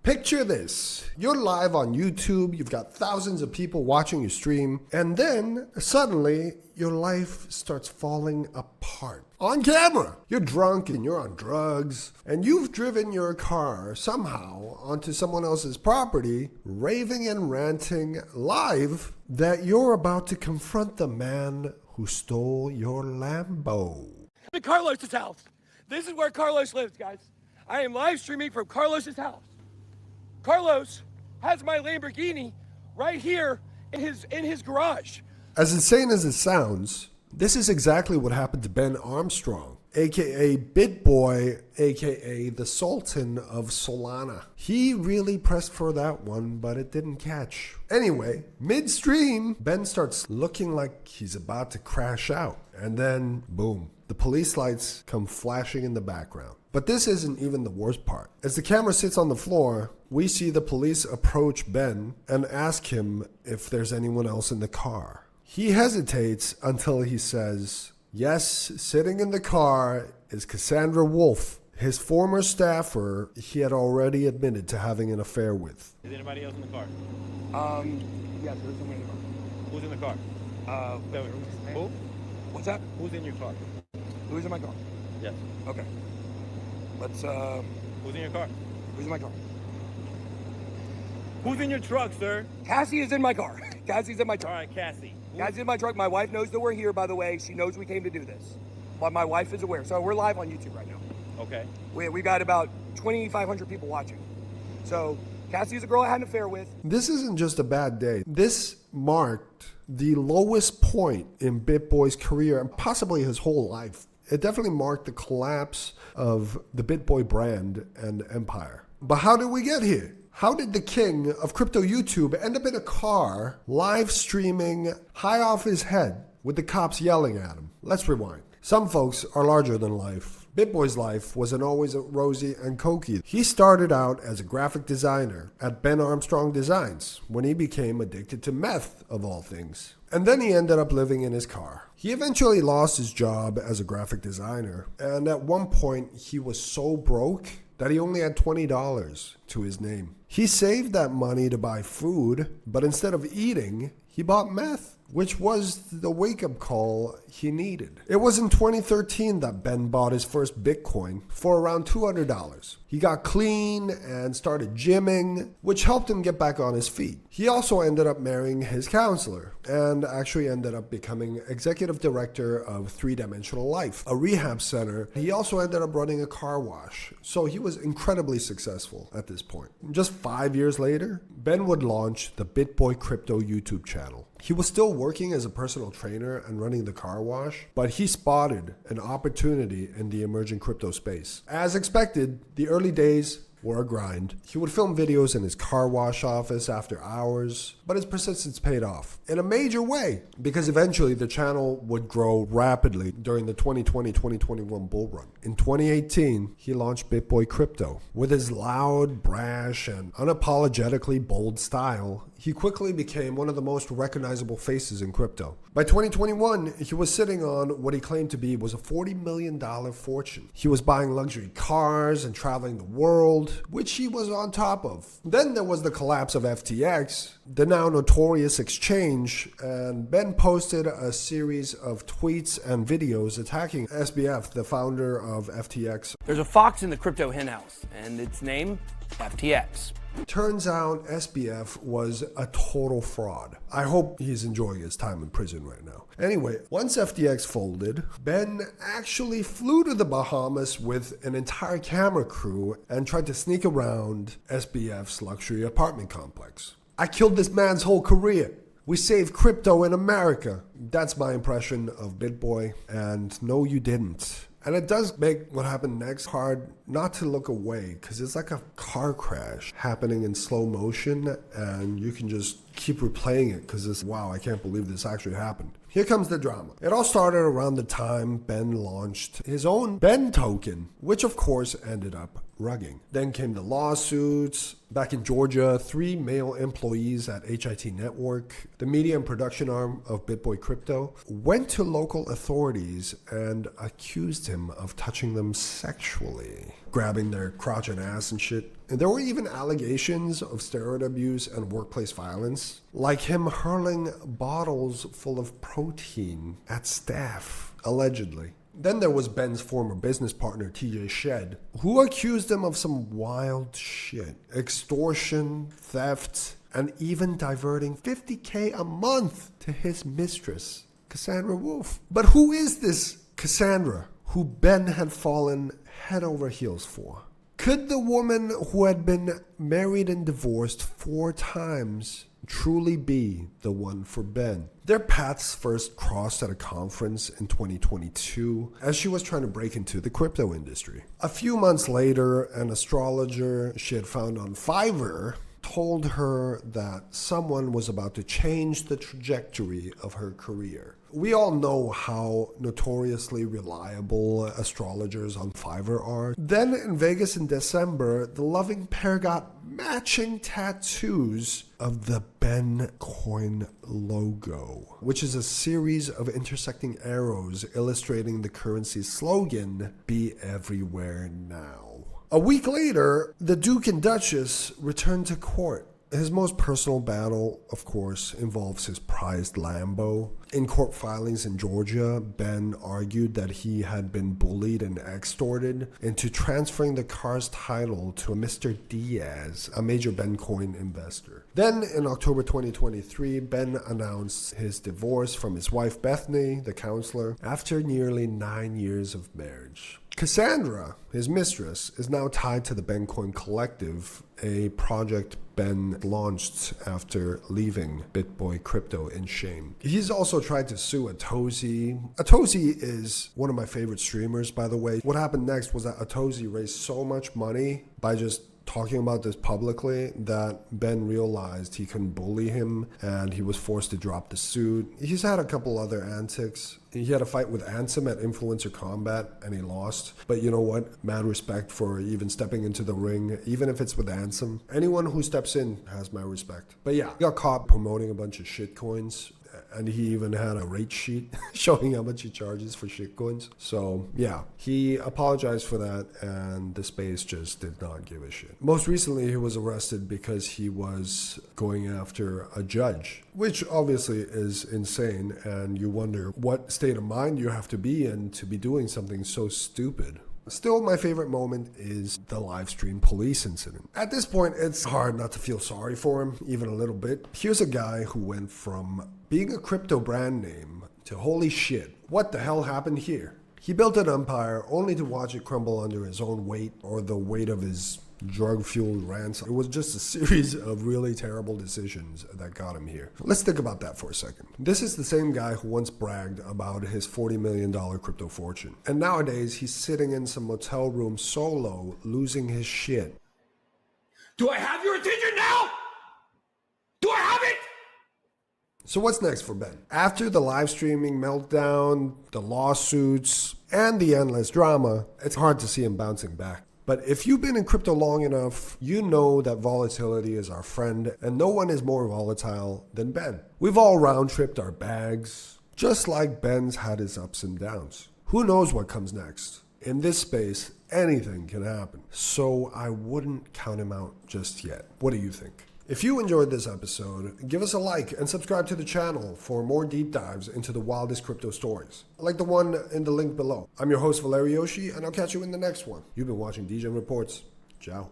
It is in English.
Picture this. You're live on YouTube, you've got thousands of people watching your stream, and then suddenly your life starts falling apart. On camera! You're drunk and you're on drugs, and you've driven your car somehow onto someone else's property, raving and ranting live that you're about to confront the man who stole your Lambo. I'm at Carlos's house. This is where Carlos lives, guys. I am live streaming from Carlos's house. Carlos has my Lamborghini right here in his garage. As insane as it sounds, this is exactly what happened to Ben Armstrong, aka BitBoy, aka the Sultan of Solana. He really pressed for that one, but it didn't catch. Anyway, midstream, Ben starts looking like he's about to crash out. And then, boom, the police lights come flashing in the background. But this isn't even the worst part. As the camera sits on the floor, we see the police approach Ben and ask him if there's anyone else in the car. He hesitates until he says, yes, sitting in the car is Cassandra Wolf, his former staffer he had already admitted to having an affair with. Is anybody else in the car? Yes, there's someone in the car. Who's in the car? Who? What's that? Who's in your car? Who's in my car? Yes. Okay. Let's, Who's in your car? who's in my car? Who's in your truck, sir? Cassie is in my car. Cassie's in my All truck. right, Cassie. Cassie's in my truck. My wife knows that we're here, by the way. She knows we came to do this. But my wife is aware. So we're live on YouTube right now. Okay. We got about 2,500 people watching. So Cassie is a girl I had an affair with. This isn't just a bad day. This marked the lowest point in BitBoy's career and possibly his whole life. It definitely marked the collapse of the BitBoy brand and empire. But how did we get here? How did the king of crypto YouTube end up in a car, live streaming, high off his head, with the cops yelling at him? Let's rewind. Some folks are larger than life. BitBoy's life wasn't always rosy and cokey. He started out as a graphic designer at Ben Armstrong Designs when he became addicted to meth, of all things. And then he ended up living in his car. He eventually lost his job as a graphic designer, and at one point he was so broke that he only had $20 to his name. He saved that money to buy food, but instead of eating, he bought meth, which was the wake-up call he needed. It was in 2013 that Ben bought his first Bitcoin for around $200. He got clean and started gymming, which helped him get back on his feet. He also ended up marrying his counselor and actually ended up becoming executive director of 3-Dimensional Life, a rehab center. He also ended up running a car wash. So he was incredibly successful at this point. Just 5 years later, Ben would launch the BitBoy Crypto YouTube channel. He was still working as a personal trainer and running the car wash, but he spotted an opportunity in the emerging crypto space. As expected, the early days were a grind. He would film videos in his car wash office after hours, but his persistence paid off in a major way because eventually the channel would grow rapidly during the 2020-2021 bull run. In 2018, he launched BitBoy Crypto. With his loud, brash, and unapologetically bold style, he quickly became one of the most recognizable faces in crypto. By 2021, he was sitting on what he claimed to be was a $40 million fortune. He was buying luxury cars and traveling the world, which he was on top of. Then there was the collapse of FTX, the now notorious exchange, and Ben posted a series of tweets and videos attacking SBF, the founder of FTX. There's a fox in the crypto henhouse, and its name, FTX. Turns out SBF was a total fraud. I hope he's enjoying his time in prison right now. Anyway, once FTX folded, Ben actually flew to the Bahamas with an entire camera crew and tried to sneak around SBF's luxury apartment complex. I killed this man's whole career. We saved crypto in America. That's my impression of BitBoy, and no, you didn't. And it does make what happened next hard not to look away, because it's like a car crash happening in slow motion, and you can just keep replaying it because it's, wow, I can't believe this actually happened. Here comes the drama. It all started around the time Ben launched his own Ben token, which of course ended up rugging. Then came the lawsuits. Back in Georgia, 3 male employees at HIT Network, the media and production arm of BitBoy Crypto, went to local authorities and accused him of touching them sexually. grabbing their crotch and ass and shit. And there were even allegations of steroid abuse and workplace violence, like him hurling bottles full of protein at staff, allegedly. Then there was Ben's former business partner, TJ Shed, who accused him of some wild shit. Extortion, theft, and even diverting $50K a month to his mistress, Cassandra Wolf. But who is this Cassandra who Ben had fallen head over heels for? Could the woman who had been married and divorced 4 times truly be the one for Ben? Their paths first crossed at a conference in 2022 as she was trying to break into the crypto industry. A few months later, an astrologer she had found on Fiverr told her that someone was about to change the trajectory of her career. We all know how notoriously reliable astrologers on Fiverr are. Then in Vegas in December, the loving pair got matching tattoos of the Ben coin logo, which is a series of intersecting arrows illustrating the currency's slogan, "Be everywhere now." A week later, the Duke and Duchess returned to court. His most personal battle, of course, involves his prized Lambo. In court filings in Georgia, Ben argued that he had been bullied and extorted into transferring the car's title to a Mr. Diaz, a major Ben coin investor. Then, in October 2023, Ben announced his divorce from his wife Bethany, the counselor, after nearly 9 years of marriage. Cassandra, his mistress, is now tied to the Ben Coin Collective, a project Ben launched after leaving BitBoy Crypto in shame. He's also tried to sue Atozi. Atozi is one of my favorite streamers, by the way. What happened next was that Atozi raised so much money by just talking about this publicly that Ben realized he couldn't bully him and he was forced to drop the suit. He's had a couple other antics. He had a fight with Ansem at Influencer Combat and he lost. But you know what? Mad respect for even stepping into the ring, even if it's with Ansem. Anyone who steps in has my respect. But yeah, he got caught promoting a bunch of shit coins. And he even had a rate sheet showing how much he charges for shitcoins. So yeah, he apologized for that and the space just did not give a shit. Most recently, he was arrested because he was going after a judge, which obviously is insane. And you wonder what state of mind you have to be in to be doing something so stupid. Still, my favorite moment is the live stream police incident. At this point, it's hard not to feel sorry for him, even a little bit. Here's a guy who went from being a crypto brand name to holy shit, what the hell happened here? He built an empire only to watch it crumble under his own weight or the weight of his drug-fueled rants. It was just a series of really terrible decisions that got him here. Let's think about that for a second. This is the same guy who once bragged about his $40 million crypto fortune. And nowadays, he's sitting in some motel room solo, losing his shit. Do I have your attention now? Do I have it? So what's next for Ben? After the live streaming meltdown, the lawsuits, and the endless drama, it's hard to see him bouncing back. But if you've been in crypto long enough, you know that volatility is our friend, and no one is more volatile than Ben. We've all round-tripped our bags, just like Ben's had his ups and downs. Who knows what comes next? In this space, anything can happen. So I wouldn't count him out just yet. What do you think? If you enjoyed this episode, give us a like and subscribe to the channel for more deep dives into the wildest crypto stories, like the one in the link below. I'm your host, Valerioshi, and I'll catch you in the next one. You've been watching DJ Reports. Ciao.